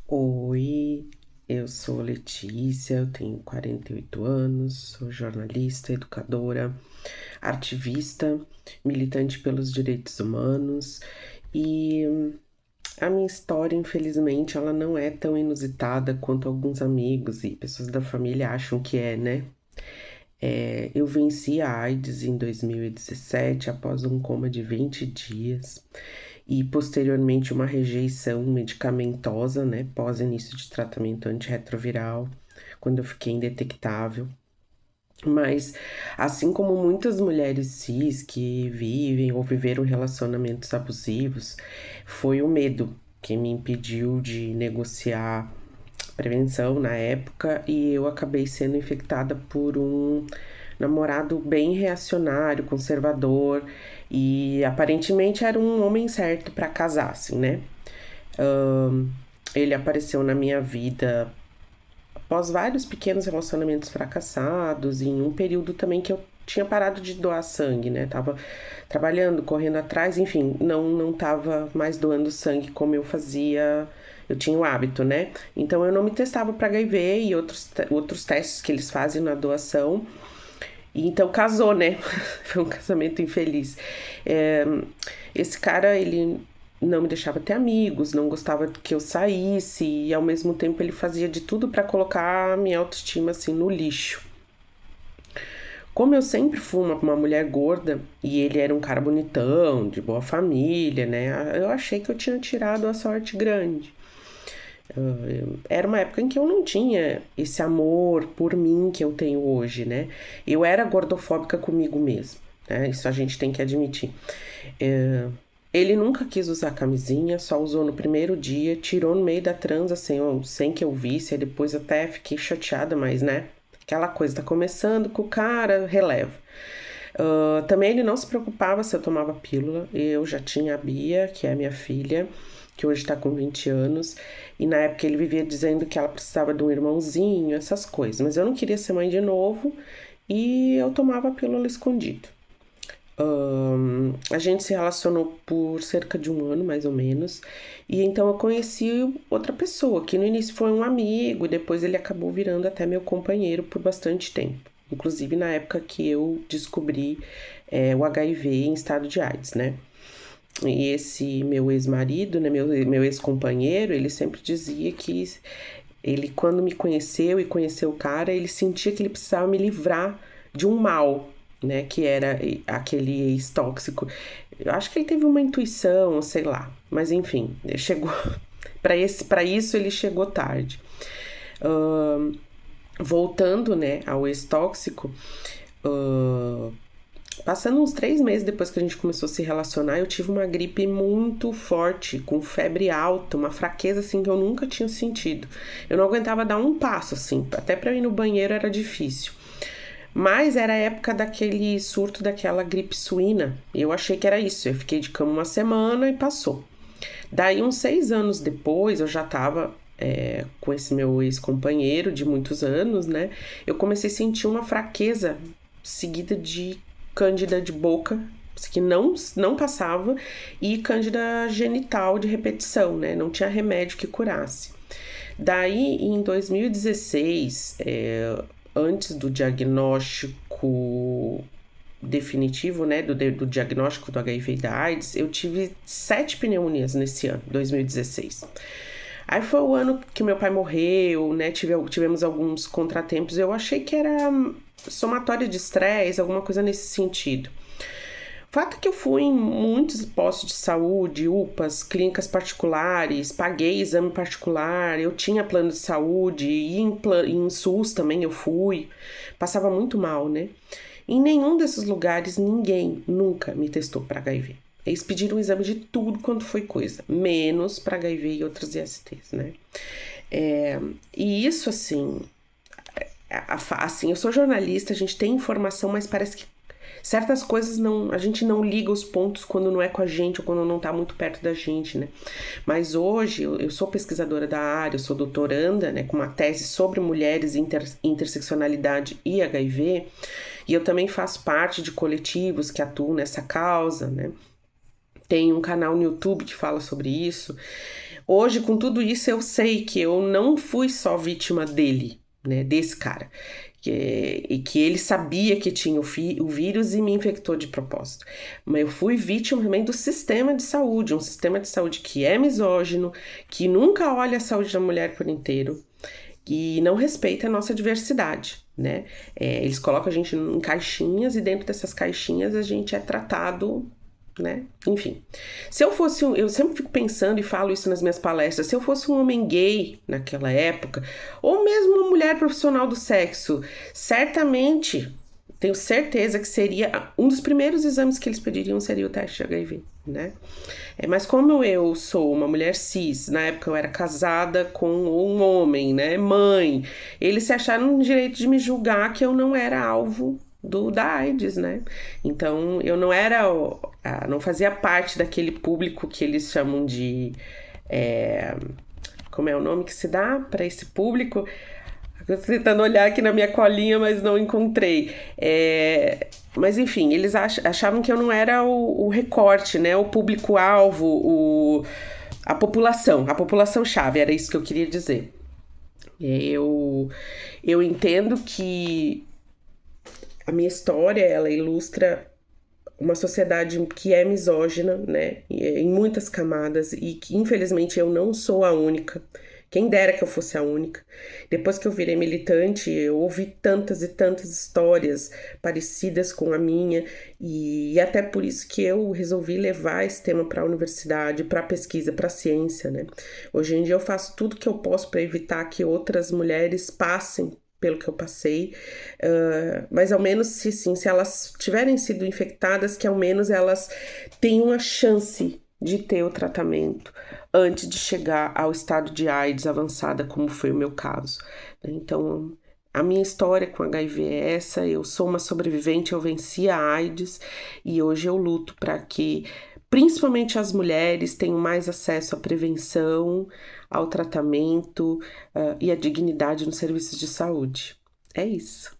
Oi, eu sou Letícia, eu tenho 48 anos, sou jornalista, educadora, ativista, militante pelos direitos humanos e a minha história, infelizmente, ela não é tão inusitada quanto alguns amigos e pessoas da família acham que é, né? Eu venci a AIDS em 2017 após um coma de 20 dias e posteriormente uma rejeição medicamentosa, né, pós início de tratamento antirretroviral, quando eu fiquei indetectável. Mas, assim como muitas mulheres cis que vivem ou viveram relacionamentos abusivos, foi o medo que me impediu de negociar prevenção na época e eu acabei sendo infectada por um namorado bem reacionário, conservador e aparentemente era um homem certo para casar, assim, né? Ahn, Ele apareceu na minha vida após vários pequenos relacionamentos fracassados, em um período também que eu tinha parado de doar sangue, né? Tava trabalhando, correndo atrás, enfim, não tava mais doando sangue como eu fazia, eu tinha o hábito, né? Então eu não me testava para HIV e outros testes que eles fazem na doação. E então casou, né? Foi um casamento infeliz. É, esse cara, ele não me deixava ter amigos, não gostava que eu saísse e ao mesmo tempo ele fazia de tudo para colocar a minha autoestima assim no lixo. Como eu sempre fui uma mulher gorda e ele era um cara bonitão, de boa família, né? Eu achei que eu tinha tirado a sorte grande. Era uma época em que eu não tinha esse amor por mim que eu tenho hoje, né? Eu era gordofóbica comigo mesma, né? Isso a gente tem que admitir. É, Ele nunca quis usar camisinha, só usou no primeiro dia, tirou no meio da transa sem que eu visse, aí depois até fiquei chateada, mas né? Aquela coisa, tá começando com o cara, releva. Também ele não se preocupava se eu tomava pílula. Eu já tinha a Bia, que é minha filha, que hoje está com 20 anos, e na época ele vivia dizendo que ela precisava de um irmãozinho, essas coisas. Mas eu não queria ser mãe de novo e eu tomava a pílula escondido. A gente se relacionou por cerca de um ano, mais ou menos, e então eu conheci outra pessoa, que no início foi um amigo, e depois ele acabou virando até meu companheiro por bastante tempo. Inclusive na época que eu descobri o HIV em estado de AIDS, né? E esse meu ex-marido, né, meu ex-companheiro, ele sempre dizia que ele, quando me conheceu e conheceu o cara, ele sentia que ele precisava me livrar de um mal, né, que era aquele ex-tóxico. Eu acho que ele teve uma intuição, sei lá, mas enfim, ele chegou para isso ele chegou tarde. Ahn, Voltando, né, ao ex-tóxico, passando uns 3 meses depois que a gente começou a se relacionar, eu tive uma gripe muito forte, com febre alta, uma fraqueza assim que eu nunca tinha sentido. Eu não aguentava dar um passo assim, até para ir no banheiro era difícil. Mas era a época daquele surto daquela gripe suína. E eu achei que era isso. Eu fiquei de cama uma semana e passou. Daí, uns 6 anos depois, eu já tava com esse meu ex-companheiro de muitos anos, né? Eu comecei a sentir uma fraqueza seguida de cândida de boca, que não passava, e cândida genital de repetição, né? Não tinha remédio que curasse. Daí, em 2016, antes do diagnóstico definitivo, né, do diagnóstico do HIV e da AIDS, eu tive 7 pneumonias nesse ano, 2016. Aí foi o ano que meu pai morreu, né, tivemos alguns contratempos, eu achei que era somatória de estresse, alguma coisa nesse sentido. O fato é que eu fui em muitos postos de saúde, UPAs, clínicas particulares, paguei exame particular, eu tinha plano de saúde, e em SUS também eu fui, passava muito mal, né? Em nenhum desses lugares ninguém nunca me testou para HIV. Eles pediram um exame de tudo quanto foi coisa, menos para HIV e outras ISTs, né? E isso, assim, assim, eu sou jornalista, a gente tem informação, mas parece que certas coisas a gente não liga os pontos quando não é com a gente ou quando não tá muito perto da gente, né? Mas hoje eu sou pesquisadora da área, eu sou doutoranda, né, com uma tese sobre mulheres, interseccionalidade e HIV, e eu também faço parte de coletivos que atuam nessa causa, né? Tem um canal no YouTube que fala sobre isso. Hoje, com tudo isso, eu sei que eu não fui só vítima dele, né, desse cara. E que ele sabia que tinha o vírus e me infectou de propósito. Mas eu fui vítima também do sistema de saúde, um sistema de saúde que é misógino, que nunca olha a saúde da mulher por inteiro e não respeita a nossa diversidade, né? Eles colocam a gente em caixinhas e dentro dessas caixinhas a gente é tratado, né? Enfim, se eu fosse eu sempre fico pensando e falo isso nas minhas palestras, se eu fosse um homem gay naquela época, ou mesmo uma mulher profissional do sexo, certamente, tenho certeza que seria um dos primeiros exames que eles pediriam seria o teste de HIV, né? Mas como eu sou uma mulher cis, na época eu era casada com um homem, né, mãe, eles se acharam no direito de me julgar que eu não era alvo da AIDS, né? Então eu não era, não fazia parte daquele público que eles chamam de, como é o nome que se dá para esse público? Eu tô tentando olhar aqui na minha colinha, mas não encontrei. Mas enfim, eles achavam que eu não era o recorte, né? O público-alvo, a população-chave, era isso que eu queria dizer. Eu entendo que a minha história, ela ilustra uma sociedade que é misógina, né, em muitas camadas, e que infelizmente eu não sou a única. Quem dera que eu fosse a única. Depois que eu virei militante, eu ouvi tantas e tantas histórias parecidas com a minha, e até por isso que eu resolvi levar esse tema para a universidade, para a pesquisa, para a ciência, né. Hoje em dia eu faço tudo que eu posso para evitar que outras mulheres passem pelo que eu passei, mas ao menos se elas tiverem sido infectadas, que ao menos elas tenham a chance de ter o tratamento antes de chegar ao estado de AIDS avançada, como foi o meu caso. Então, a minha história com HIV é essa, eu sou uma sobrevivente, eu venci a AIDS e hoje eu luto para que principalmente as mulheres tenham mais acesso à prevenção, ao tratamento e à dignidade nos serviços de saúde. É isso.